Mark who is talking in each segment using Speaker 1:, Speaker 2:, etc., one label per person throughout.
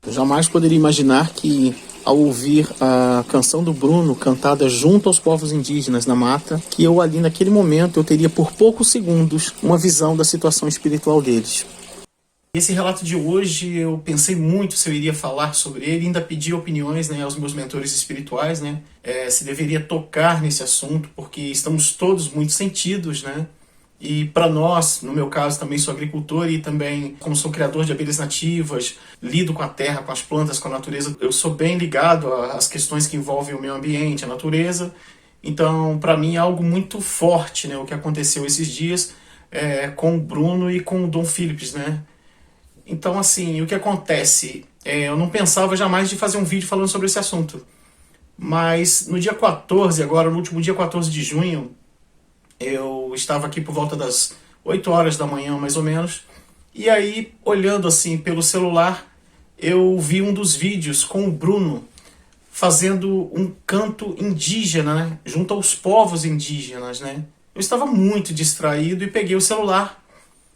Speaker 1: Eu jamais poderia imaginar que, ao ouvir a canção do Bruno cantada junto aos povos indígenas na mata, que eu ali naquele momento eu teria por poucos segundos uma visão da situação espiritual deles. Esse relato de hoje eu pensei muito se eu iria falar sobre ele, ainda pedi opiniões, né, aos meus mentores espirituais, né, se deveria tocar nesse assunto, porque estamos todos muito sentidos, né? E para nós, no meu caso também sou agricultor e também como sou criador de abelhas nativas, lido com a terra, com as plantas, com a natureza, eu sou bem ligado às questões que envolvem o meio ambiente, a natureza. Então, para mim é algo muito forte, né, o que aconteceu esses dias com o Bruno e com o Dom Philips, né? Então, assim, o que acontece? Eu não pensava jamais de fazer um vídeo falando sobre esse assunto. Mas no dia 14, agora, no último dia 14 de junho, eu estava aqui por volta das 8 horas da manhã, mais ou menos, e aí, olhando assim pelo celular, eu vi um dos vídeos com o Bruno fazendo um canto indígena, né, junto aos povos indígenas, né. Eu estava muito distraído e peguei o celular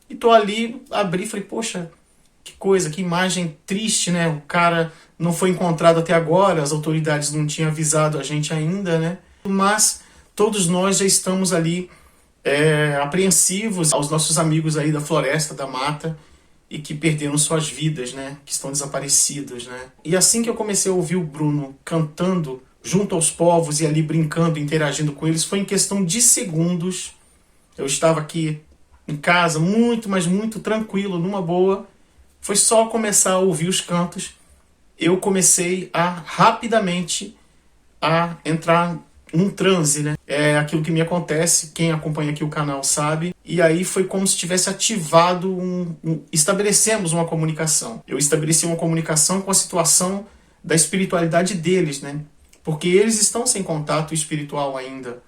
Speaker 1: e tô ali, abri e falei, poxa, que coisa, que imagem triste, né, o cara não foi encontrado até agora, as autoridades não tinham avisado a gente ainda, né, mas todos nós já estamos ali apreensivos aos nossos amigos aí da floresta, da mata, e que perderam suas vidas, né? Que estão desaparecidos, né? E assim que eu comecei a ouvir o Bruno cantando junto aos povos e ali brincando, interagindo com eles, foi em questão de segundos. Eu estava aqui em casa, muito, mas muito tranquilo, numa boa. Foi só começar a ouvir os cantos, eu comecei a rapidamente a entrar num transe, né? É aquilo que me acontece, quem acompanha aqui o canal sabe. E aí foi como se tivesse ativado estabelecemos uma comunicação. Eu estabeleci uma comunicação com a situação da espiritualidade deles, né? Porque eles estão sem contato espiritual ainda.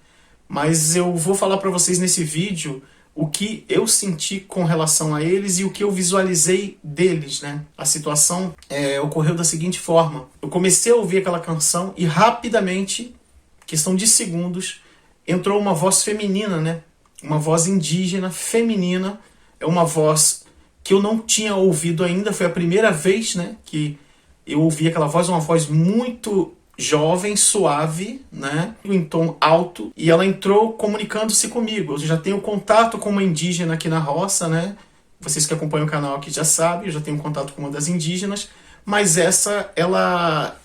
Speaker 1: Mas eu vou falar para vocês nesse vídeo o que eu senti com relação a eles e o que eu visualizei deles, né? A situação ocorreu da seguinte forma. Eu comecei a ouvir aquela canção e rapidamente, questão de segundos, entrou uma voz feminina, né? Uma voz indígena, feminina. É uma voz que eu não tinha ouvido ainda, foi a primeira vez, né, que eu ouvi aquela voz, uma voz muito jovem, suave, né, em tom alto, e ela entrou comunicando-se comigo. Eu já tenho contato com uma indígena aqui na roça, né? Vocês que acompanham o canal aqui já sabem, eu já tenho contato com uma das indígenas, mas essa,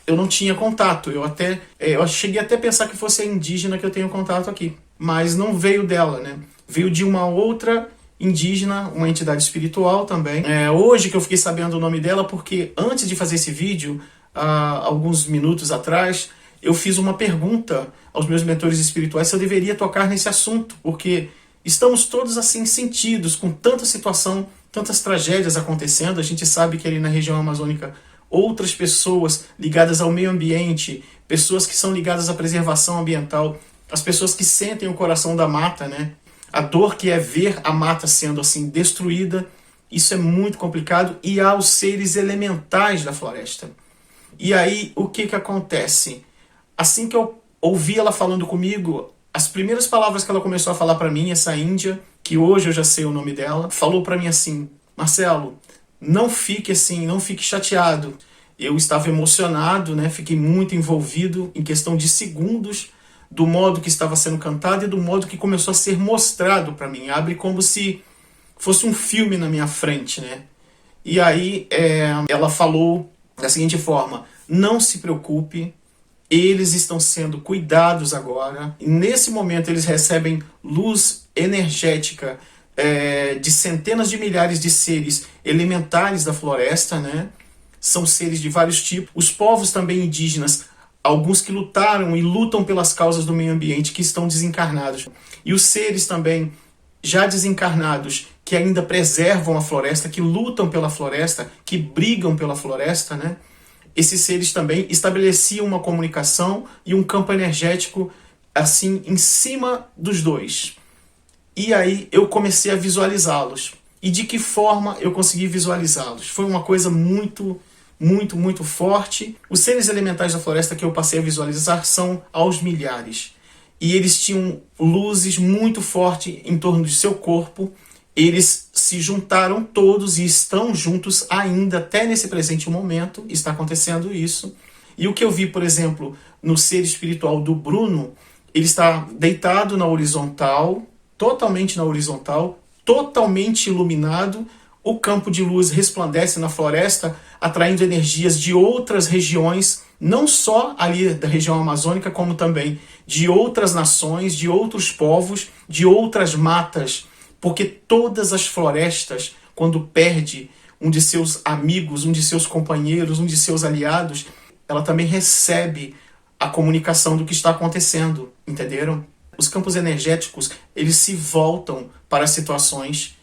Speaker 1: eu não tinha contato. Eu cheguei até a pensar que fosse a indígena que eu tenho contato aqui, mas não veio dela, né? Veio de uma outra indígena, uma entidade espiritual também. Hoje que eu fiquei sabendo o nome dela, porque antes de fazer esse vídeo, alguns minutos atrás, eu fiz uma pergunta aos meus mentores espirituais se eu deveria tocar nesse assunto, porque estamos todos assim sentidos com tanta situação, tantas tragédias acontecendo. A gente sabe que ali na região amazônica outras pessoas ligadas ao meio ambiente, pessoas que são ligadas à preservação ambiental, as pessoas que sentem o coração da mata, né? A dor que é ver a mata sendo assim destruída, isso é muito complicado, e há os seres elementais da floresta. E aí, o que acontece? Assim que eu ouvi ela falando comigo, as primeiras palavras que ela começou a falar para mim, essa índia, que hoje eu já sei o nome dela, falou para mim assim, Marcelo, não fique assim, não fique chateado. Eu estava emocionado, né? Fiquei muito envolvido em questão de segundos do modo que estava sendo cantado e do modo que começou a ser mostrado para mim. Abre como se fosse um filme na minha frente, né? E aí ela falou da seguinte forma, não se preocupe, eles estão sendo cuidados agora. E nesse momento eles recebem luz energética de centenas de milhares de seres elementares da floresta, né? São seres de vários tipos. Os povos também indígenas, alguns que lutaram e lutam pelas causas do meio ambiente, que estão desencarnados. E os seres também já desencarnados, que ainda preservam a floresta, que lutam pela floresta, que brigam pela floresta, né? Esses seres também estabeleciam uma comunicação e um campo energético assim em cima dos dois. E aí eu comecei a visualizá-los. E de que forma eu consegui visualizá-los? Foi uma coisa muito, muito, muito forte. Os seres elementais da floresta que eu passei a visualizar são aos milhares. E eles tinham luzes muito fortes em torno de seu corpo. Eles se juntaram todos e estão juntos ainda até nesse presente momento, está acontecendo isso. E o que eu vi, por exemplo, no ser espiritual do Bruno, ele está deitado na horizontal, totalmente iluminado, o campo de luz resplandece na floresta, atraindo energias de outras regiões, não só ali da região amazônica, como também de outras nações, de outros povos, de outras matas, porque todas as florestas, quando perde um de seus amigos, um de seus companheiros, um de seus aliados, ela também recebe a comunicação do que está acontecendo, entenderam? Os campos energéticos, eles se voltam para as situações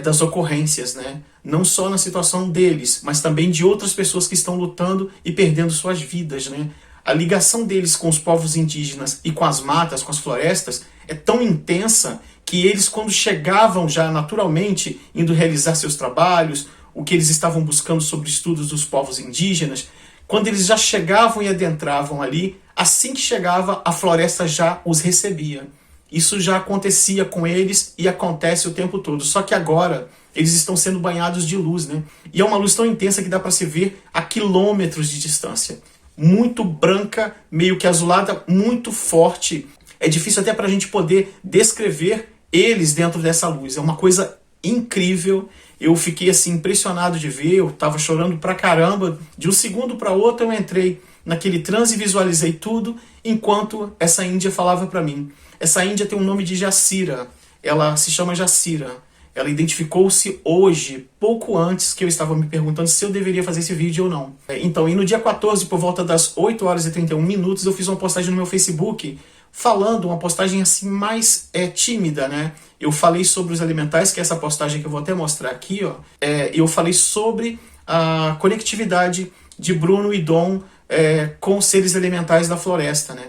Speaker 1: das ocorrências, né? Não só na situação deles, mas também de outras pessoas que estão lutando e perdendo suas vidas, né? A ligação deles com os povos indígenas e com as matas, com as florestas, é tão intensa que eles, quando chegavam já naturalmente, indo realizar seus trabalhos, o que eles estavam buscando sobre estudos dos povos indígenas, quando eles já chegavam e adentravam ali, assim que chegava, a floresta já os recebia. Isso já acontecia com eles e acontece o tempo todo. Só que agora eles estão sendo banhados de luz, né? E é uma luz tão intensa que dá para se ver a quilômetros de distância. Muito branca, meio que azulada, muito forte. É difícil até para a gente poder descrever eles dentro dessa luz. É uma coisa incrível. Eu fiquei assim impressionado de ver. Eu estava chorando pra caramba. De um segundo para outro eu entrei naquele transe e visualizei tudo, enquanto essa índia falava para mim. Essa índia tem um nome de Jacira, ela se chama Jacira. Ela identificou-se hoje, pouco antes que eu estava me perguntando se eu deveria fazer esse vídeo ou não. Então, e no dia 14, por volta das 8 horas e 31 minutos, eu fiz uma postagem no meu Facebook, falando, uma postagem assim mais tímida, né? Eu falei sobre os elementais, que é essa postagem que eu vou até mostrar aqui, ó. Eu falei sobre a conectividade de Bruno e Dom com seres elementais da floresta, né?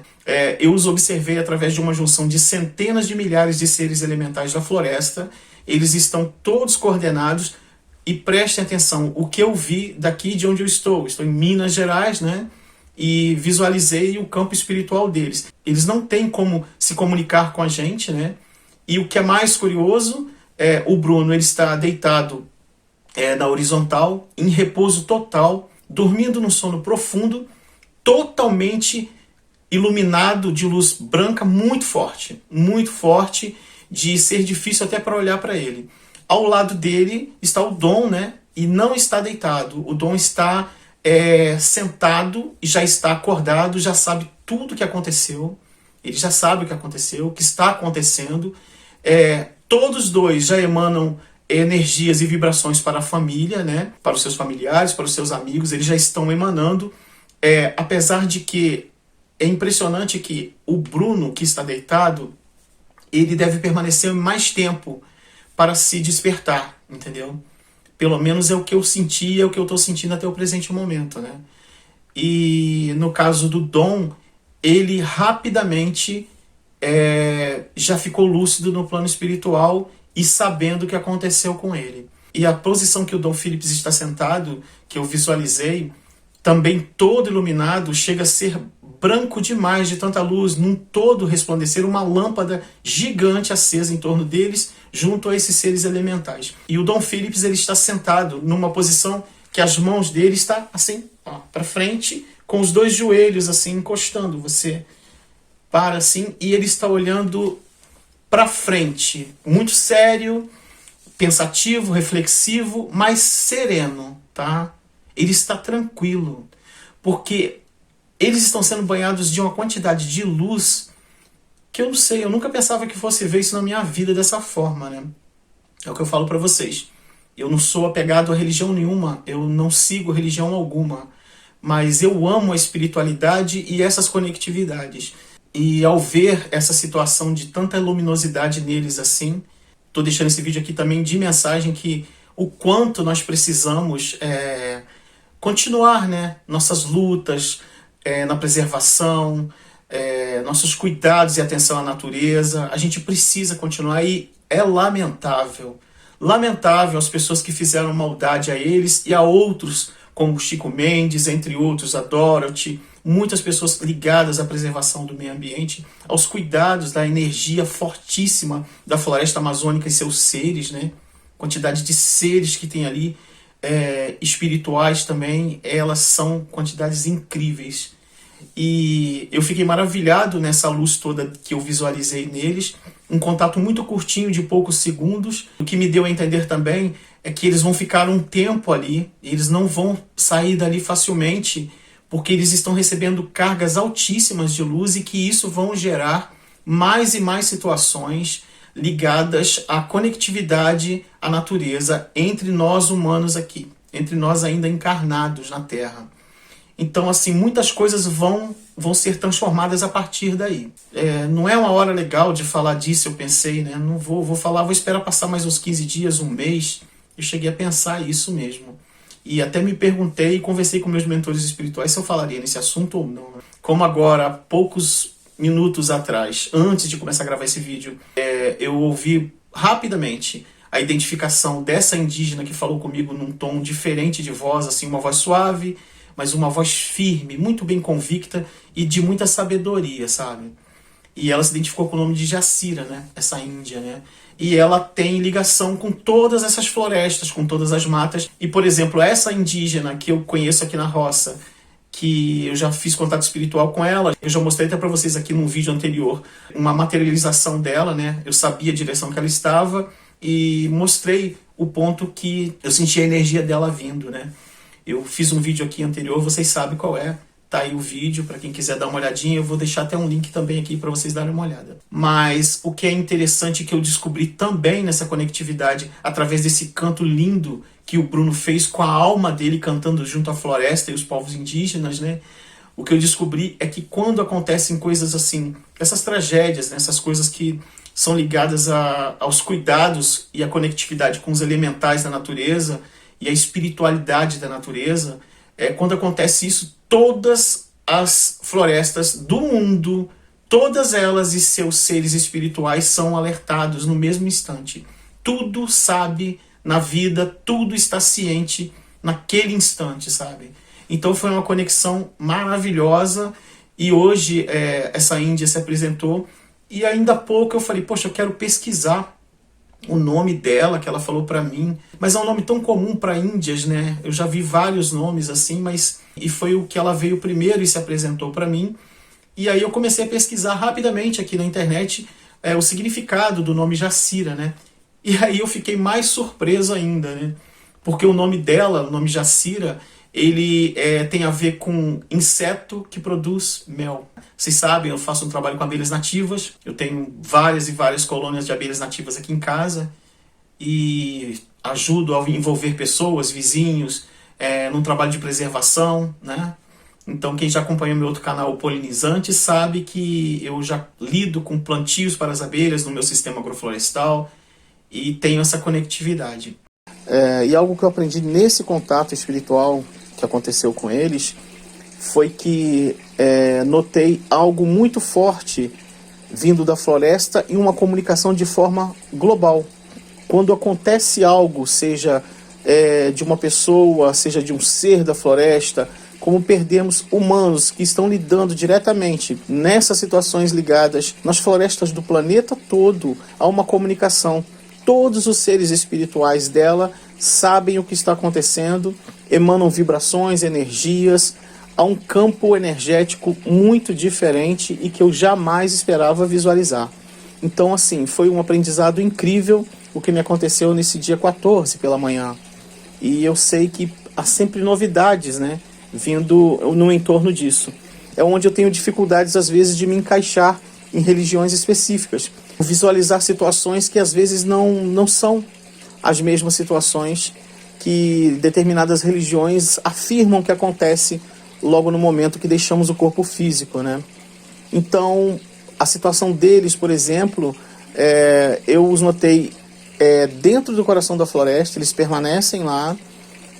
Speaker 1: Eu os observei através de uma junção de centenas de milhares de seres elementais da floresta. Eles estão todos coordenados e prestem atenção, o que eu vi daqui de onde eu estou. Estou em Minas Gerais, né? E visualizei o campo espiritual deles. Eles não têm como se comunicar com a gente, né? E o que é mais curioso, o Bruno ele está deitado na horizontal, em repouso total, dormindo num sono profundo, totalmente iluminado de luz branca muito forte, de ser difícil até para olhar para ele. Ao lado dele está o Dom, né? E não está deitado. O Dom está sentado e já está acordado, já sabe tudo o que aconteceu. Ele já sabe o que aconteceu, o que está acontecendo. Todos os dois já emanam energias e vibrações para a família, né? Para os seus familiares, para os seus amigos. Eles já estão emanando. Apesar de que é impressionante que o Bruno, que está deitado, ele deve permanecer mais tempo para se despertar, entendeu? Pelo menos é o que eu senti, é o que eu estou sentindo até o presente momento, né? E no caso do Dom, ele rapidamente já ficou lúcido no plano espiritual e sabendo o que aconteceu com ele. E a posição que o Dom Phillips está sentado, que eu visualizei, também todo iluminado, chega a ser branco demais de tanta luz, num todo resplandecer, uma lâmpada gigante acesa em torno deles, junto a esses seres elementais. E o Dom Phillips ele está sentado numa posição que as mãos dele estão assim, para frente, com os dois joelhos assim encostando. Você para assim e ele está olhando para frente, muito sério, pensativo, reflexivo, mas sereno, tá? Ele está tranquilo, porque eles estão sendo banhados de uma quantidade de luz que eu não sei, eu nunca pensava que fosse ver isso na minha vida dessa forma, né? É o que eu falo para vocês. Eu não sou apegado a religião nenhuma, eu não sigo religião alguma, mas eu amo a espiritualidade e essas conectividades. E ao ver essa situação de tanta luminosidade neles assim, tô deixando esse vídeo aqui também de mensagem que o quanto nós precisamos continuar, né, nossas lutas na preservação, nossos cuidados e atenção à natureza. A gente precisa continuar e é lamentável as pessoas que fizeram maldade a eles e a outros, como Chico Mendes, entre outros, a Dorothy, muitas pessoas ligadas à preservação do meio ambiente, aos cuidados da energia fortíssima da floresta amazônica e seus seres, né? quantidade de seres que tem ali, espirituais também, elas são quantidades incríveis. E eu fiquei maravilhado nessa luz toda que eu visualizei neles, um contato muito curtinho de poucos segundos. O que me deu a entender também é que eles vão ficar um tempo ali, eles não vão sair dali facilmente, porque eles estão recebendo cargas altíssimas de luz e que isso vão gerar mais e mais situações ligadas à conectividade à natureza entre nós humanos aqui, entre nós ainda encarnados na Terra. Então, assim, muitas coisas vão ser transformadas a partir daí. Não é uma hora legal de falar disso, eu pensei, né? Não vou falar, vou esperar passar mais uns 15 dias, um mês. Eu cheguei a pensar isso mesmo. E até me perguntei e conversei com meus mentores espirituais se eu falaria nesse assunto ou não. Como agora, há poucos minutos atrás, antes de começar a gravar esse vídeo, eu ouvi rapidamente a identificação dessa indígena que falou comigo num tom diferente de voz, assim, uma voz suave, mas uma voz firme, muito bem convicta e de muita sabedoria, sabe? E ela se identificou com o nome de Jacira, né? Essa índia, né? E ela tem ligação com todas essas florestas, com todas as matas. E, por exemplo, essa indígena que eu conheço aqui na roça, que eu já fiz contato espiritual com ela, eu já mostrei até para vocês aqui num vídeo anterior, uma materialização dela, né? Eu sabia a direção que ela estava e mostrei o ponto que eu senti a energia dela vindo, né? Eu fiz um vídeo aqui anterior, vocês sabem qual é. Tá aí o vídeo, para quem quiser dar uma olhadinha. Eu vou deixar até um link também aqui para vocês darem uma olhada. Mas o que é interessante que eu descobri também nessa conectividade, através desse canto lindo que o Bruno fez com a alma dele cantando junto à floresta e os povos indígenas, né? O que eu descobri é que quando acontecem coisas assim, essas tragédias, né? Essas coisas que são ligadas aos cuidados e à conectividade com os elementais da natureza, e a espiritualidade da natureza, quando acontece isso, todas as florestas do mundo, todas elas e seus seres espirituais são alertados no mesmo instante. Tudo sabe na vida, tudo está ciente naquele instante, sabe? Então foi uma conexão maravilhosa e hoje essa Índia se apresentou e ainda há pouco eu falei, poxa, eu quero pesquisar o nome dela, que ela falou pra mim, mas é um nome tão comum para índias, né? Eu já vi vários nomes assim, e foi o que ela veio primeiro e se apresentou para mim. E aí eu comecei a pesquisar rapidamente aqui na internet o significado do nome Jacira, né? E aí eu fiquei mais surpreso ainda, né? Porque o nome dela, o nome Jacira, ele tem a ver com inseto que produz mel. Vocês sabem, eu faço um trabalho com abelhas nativas, eu tenho várias e várias colônias de abelhas nativas aqui em casa e ajudo a envolver pessoas, vizinhos, num trabalho de preservação, né? Então quem já acompanha meu outro canal, o Polinizante, sabe que eu já lido com plantios para as abelhas no meu sistema agroflorestal e tenho essa conectividade. E algo que eu aprendi nesse contato espiritual que aconteceu com eles foi que notei algo muito forte vindo da floresta e uma comunicação de forma global. Quando acontece algo, seja de uma pessoa, seja de um ser da floresta, como perdemos humanos que estão lidando diretamente nessas situações ligadas nas florestas do planeta todo, há uma comunicação. Todos os seres espirituais dela sabem o que está acontecendo, emanam vibrações, energias, há um campo energético muito diferente e que eu jamais esperava visualizar. Então, assim, foi um aprendizado incrível o que me aconteceu nesse dia 14 pela manhã. E eu sei que há sempre novidades, né, vindo no entorno disso. É onde eu tenho dificuldades, às vezes, de me encaixar em religiões específicas. Visualizar situações que, às vezes, não são as mesmas situações que determinadas religiões afirmam que acontece logo no momento que deixamos o corpo físico, né? Então, a situação deles, por exemplo, eu os notei dentro do coração da floresta, eles permanecem lá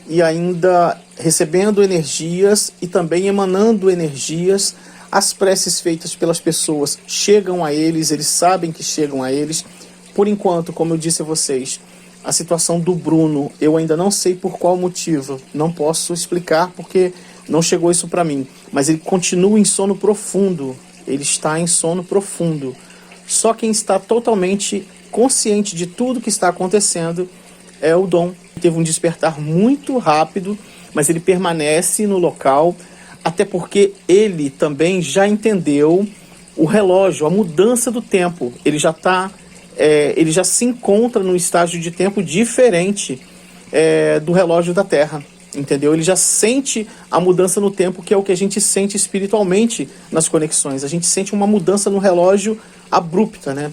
Speaker 1: e ainda recebendo energias e também emanando energias. As preces feitas pelas pessoas chegam a eles, eles sabem que chegam a eles. Por enquanto, como eu disse a vocês, a situação do Bruno, eu ainda não sei por qual motivo, não posso explicar porque não chegou isso para mim, mas ele continua em sono profundo, ele está em sono profundo. Só quem está totalmente consciente de tudo que está acontecendo
Speaker 2: é o Dom. Teve um despertar muito rápido, mas ele permanece no local, até porque ele também já entendeu o relógio, a mudança do tempo. Ele já se encontra num estágio de tempo diferente do relógio da Terra, entendeu? Ele já sente a mudança no tempo, que é o que a gente sente espiritualmente nas conexões. A gente sente uma mudança no relógio abrupta, né?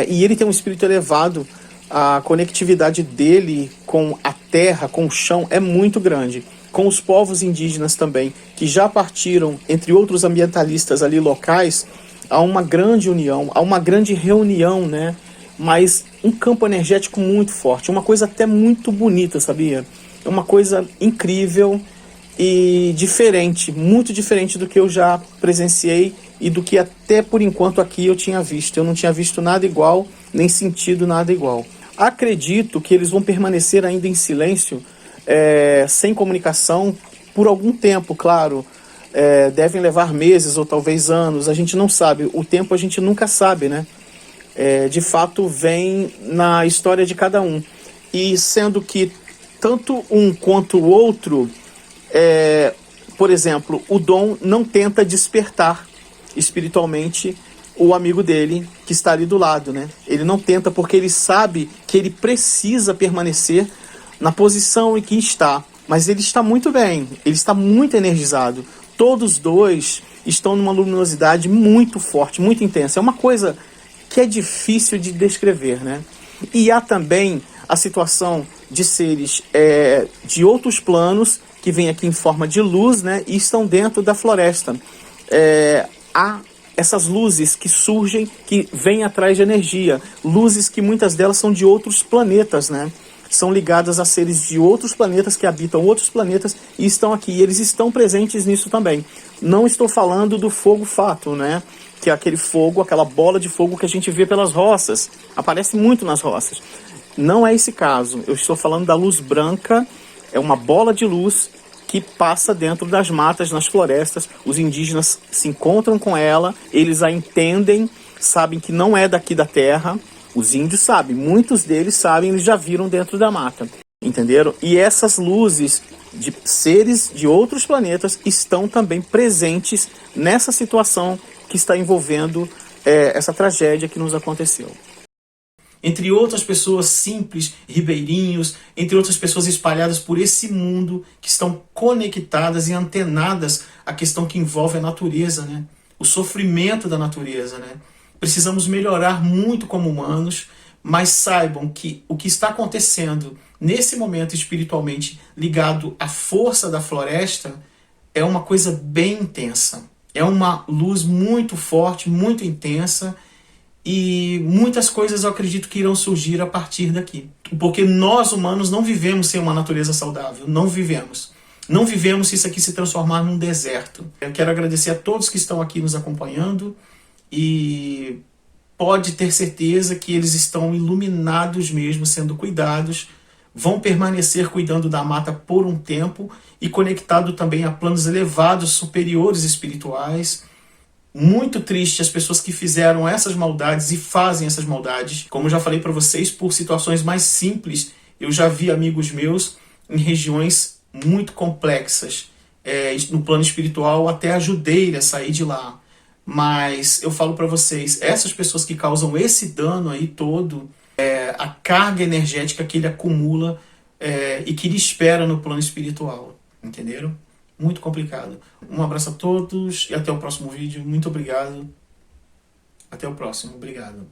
Speaker 2: E ele tem um espírito elevado. A conectividade dele com a terra, com o chão, é muito grande. Com os povos indígenas também, que já partiram, entre outros ambientalistas ali locais, há uma grande união, há uma grande reunião, né? Mas um campo energético muito forte, uma coisa até muito bonita, sabia? É uma coisa incrível e diferente, muito diferente do que eu já presenciei e do que até por enquanto aqui eu tinha visto. Eu não tinha visto nada igual, nem sentido nada igual. Acredito que eles vão permanecer ainda em silêncio, sem comunicação, por algum tempo, claro. Devem levar meses ou talvez anos, a gente não sabe. O tempo a gente nunca sabe, né? De fato, vem na história de cada um. E sendo que tanto um quanto o outro, por exemplo, o Dom não tenta despertar espiritualmente o amigo dele que está ali do lado, né? Ele não tenta porque ele sabe que ele precisa permanecer na posição em que está. Mas ele está muito bem, ele está muito energizado. Todos dois estão numa luminosidade muito forte, muito intensa. É uma coisa que é difícil de descrever, né? E há também a situação de seres de outros planos que vêm aqui em forma de luz, né? E estão dentro da floresta. Há essas luzes que surgem, que vêm atrás de energia. Luzes que muitas delas são de outros planetas, né? São ligadas a seres de outros planetas que habitam outros planetas e estão aqui. E eles estão presentes nisso também. Não estou falando do fogo fato, né? Que é aquele fogo, aquela bola de fogo que a gente vê pelas roças. Aparece muito nas roças. Não é esse caso. Eu estou falando da luz branca. É uma bola de luz que passa dentro das matas, nas florestas. Os indígenas se encontram com ela, eles a entendem, sabem que não é daqui da terra. Os índios sabem, muitos deles sabem, eles já viram dentro da mata, entenderam? E essas luzes de seres de outros planetas estão também presentes nessa situação que está envolvendo essa tragédia que nos aconteceu.
Speaker 1: Entre outras pessoas simples, ribeirinhos, entre outras pessoas espalhadas por esse mundo, que estão conectadas e antenadas à questão que envolve a natureza, né? O sofrimento da natureza, né? Precisamos melhorar muito como humanos, mas saibam que o que está acontecendo nesse momento espiritualmente ligado à força da floresta é uma coisa bem intensa. É uma luz muito forte, muito intensa, e muitas coisas eu acredito que irão surgir a partir daqui. Porque nós humanos não vivemos sem uma natureza saudável, não vivemos. Não vivemos se isso aqui se transformar num deserto. Eu quero agradecer a todos que estão aqui nos acompanhando e pode ter certeza que eles estão iluminados mesmo, sendo cuidados, vão permanecer cuidando da mata por um tempo e conectado também a planos elevados, superiores espirituais. Muito triste as pessoas que fizeram essas maldades e fazem essas maldades. Como eu já falei para vocês, por situações mais simples, eu já vi amigos meus em regiões muito complexas. No plano espiritual, até ajudei a sair de lá. Mas eu falo para vocês, essas pessoas que causam esse dano aí todo, a carga energética que ele acumula e que ele espera no plano espiritual. Entenderam? Muito complicado. Um abraço a todos e até o próximo vídeo. Muito obrigado. Até o próximo. Obrigado.